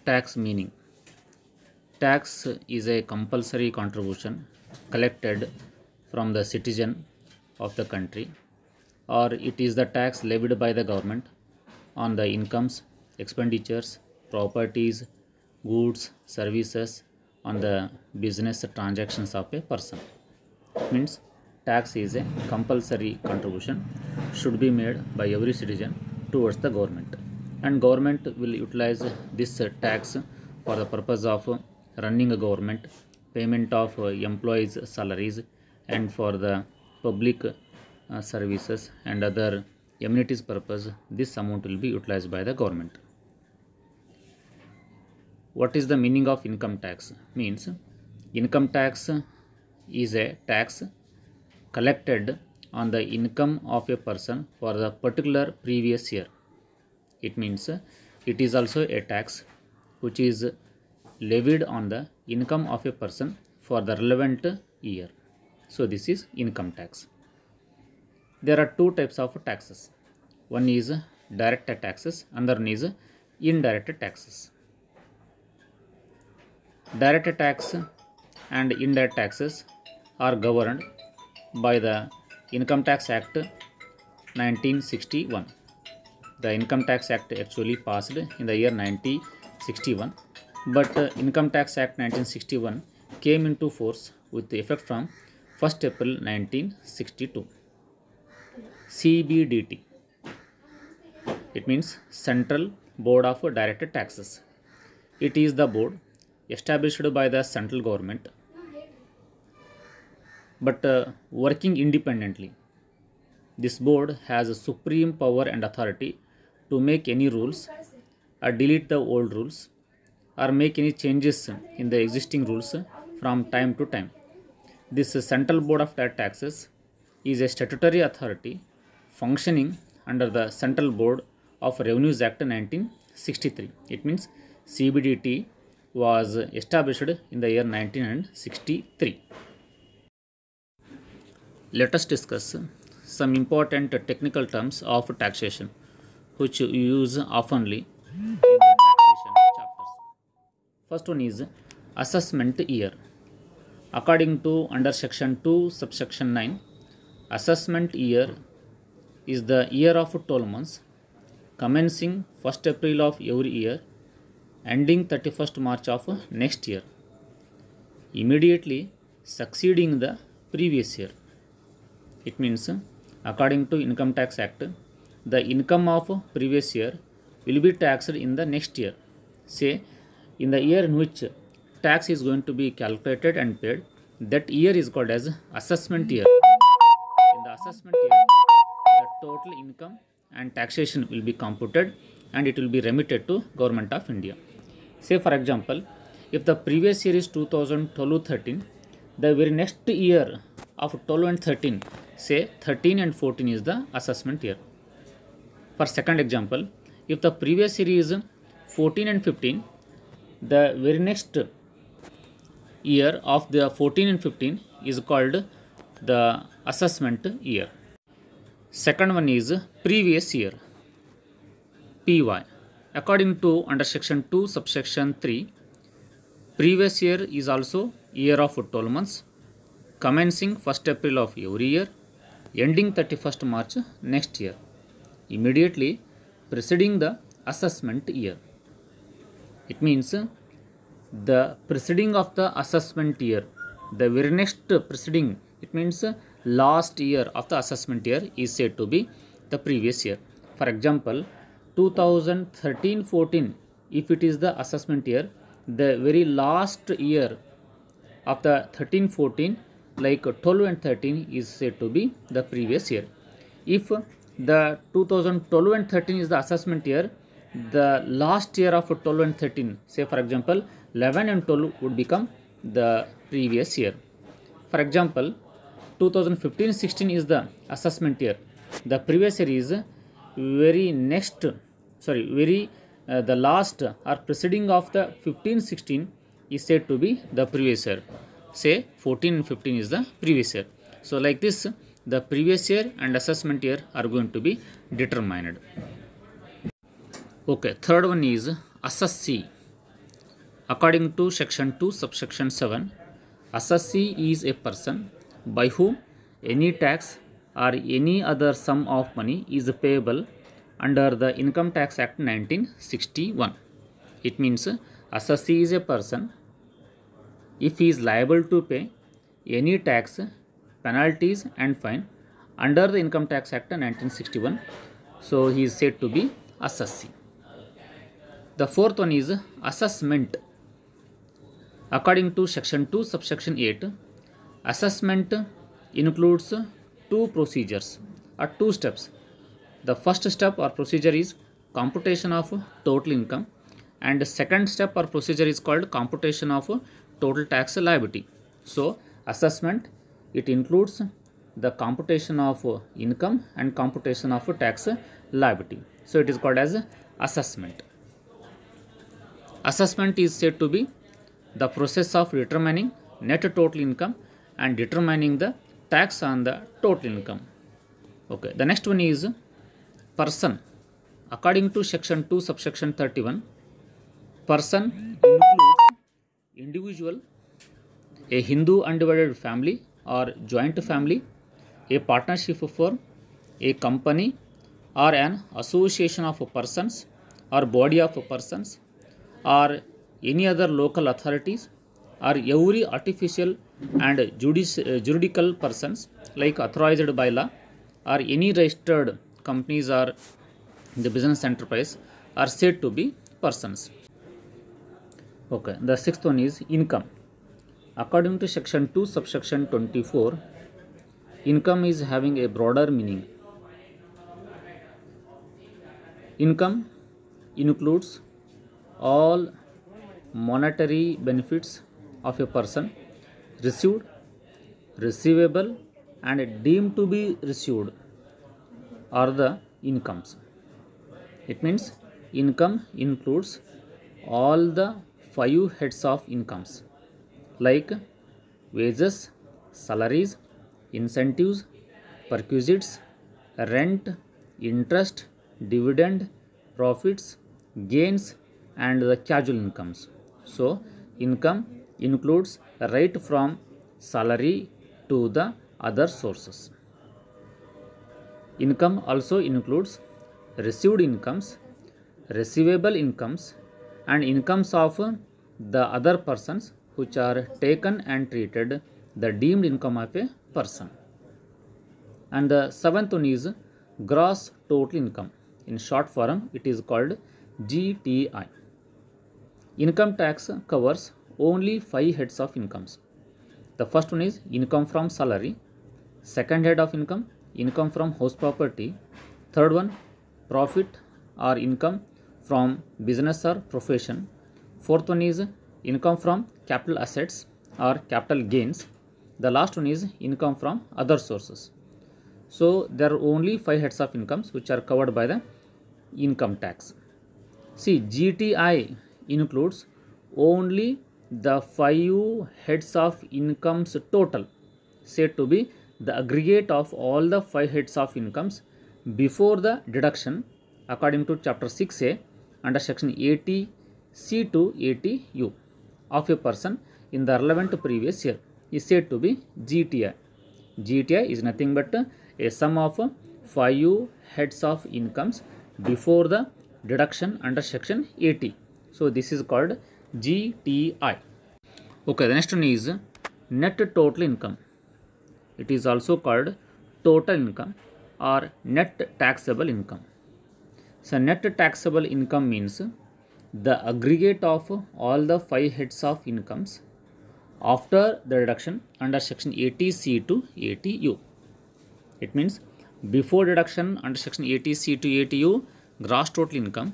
Tax meaning. Tax is a compulsory contribution collected from the citizen of the country, or it is the tax levied by the government on the incomes, expenditures, properties, goods, services, on the business transactions of a person. Means tax is a compulsory contribution should be made by every citizen towards the government, and government will utilize this tax for the purpose of running a government, payment of employees salaries, and for the public services and other amenities purpose. This amount will be utilized by the government. What is the meaning of income tax? Means income tax is a tax collected on the income of a person for the particular previous year. It means it is also a tax which is levied on the income of a person for the relevant year. So this is income tax. There are two types of taxes. One is direct taxes, another is indirect taxes. Direct tax and indirect taxes are governed by the Income Tax Act 1961. The Income Tax Act actually passed in the year 1961, but Income Tax Act 1961 came into force with effect from 1st April 1962. CBDT, it means Central Board of Direct Taxes. It is the board established by the central government, but working independently. This board has a supreme power and authority to make any rules or delete the old rules or make any changes in the existing rules from time to time. This Central Board of Direct Taxes is a statutory authority functioning under the Central Board of Revenues Act 1963. It means CBDT was established in the year 1963. Let us discuss some important technical terms of taxation which you use oftenly in the taxation chapters. First one is assessment year. According to under section 2 subsection 9, assessment year is the year of 12 months commencing 1st April of every year ending 31st March of next year, immediately succeeding the previous year. It means according to Income Tax Act, the income of previous year will be taxed in the next year. Say in the year in which tax is going to be calculated and paid, that year is called as assessment year. In the assessment year, the total income and taxation will be computed and it will be remitted to Government of India. Say for example, if the previous year is 2012-13, the very next year of 12 and 13, say 13 and 14 is the assessment year. For second example, if the previous year is 14 and 15, the very next year of the 14 and 15 is called the assessment year. Second one is previous year, PY. According to under section 2 subsection 3, previous year is also year of 12 months commencing 1st April of every year ending 31st March next year, immediately preceding the assessment year. It means the preceding of the assessment year, the very next preceding, it means last year of the assessment year is said to be the previous year. For example, 2013-14, if it is the assessment year, the very last year of the 13-14, like 12 and 13 is said to be the previous year. If the 2012 and 13 is the assessment year, the last year of 12 and 13, say for example 11 and 12 would become the previous year. For example, 2015-16 is the assessment year. The previous year is the last or preceding of the 15-16 is said to be the previous year. Say 14 and 15 is the previous year. So like this, the previous year and assessment year are going to be determined. Okay, third one is assessee. According to section 2 subsection 7, assessee is a person by whom any tax or any other sum of money is payable under the Income Tax Act 1961. It means assessee is a person if he is liable to pay any tax, penalties and fine under the Income Tax Act 1961. So he is said to be assessee. The fourth one is assessment. According to section 2 subsection 8, assessment includes two procedures or two steps. The first step or procedure is computation of total income, and the second step or procedure is called computation of total tax liability. So assessment, it includes the computation of income and computation of tax liability. So it is called as assessment. Assessment is said to be the process of determining net total income and determining the tax on the total income. Okay, the next one is person. According to section 2 subsection 31, person includes individual, a Hindu undivided family or joint family, a partnership firm, a company or an association of persons or body of persons, or any other local authorities, or every artificial and juridical persons like authorized by law, or any registered companies or the business enterprise are said to be persons. Okay, the sixth one is income. According to section 2 subsection 24, income is having a broader meaning. Income includes all monetary benefits of a person received, receivable and deemed to be received are the incomes. It means income includes all the 5 heads of incomes like wages, salaries, incentives, perquisites, rent, interest, dividend, profits, gains and the casual incomes. So income includes right from salary to the other sources. Income also includes received incomes, receivable incomes and incomes of the other persons which are taken and treated the deemed income of a person. And the seventh one is gross total income. In short form, it is called GTI. Income tax covers only 5 heads of incomes. The first one is income from salary. Second head of income, income from house property. Third one, profit or income from business or profession. Fourth one is income from capital assets or capital gains. The last one is income from other sources. So there are only 5 heads of incomes which are covered by the income tax. See, GTI includes only the 5 heads of incomes total, said to be the aggregate of all the 5 heads of incomes before the deduction according to chapter 6A under section 80C to 80U of a person in the relevant previous year is said to be GTI. GTI is nothing but a sum of 5 heads of incomes before the deduction under section 80. So this is called GTI. Okay, the next one is net total income. It is also called total income or net taxable income. So net taxable income means the aggregate of all the 5 heads of incomes after the deduction under section 80C to 80U. It means before deduction under section 80C to 80U gross total income,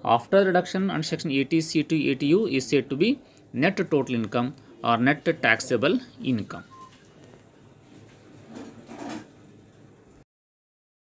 After reduction under section 80C to 80U is said to be net total income or net taxable income.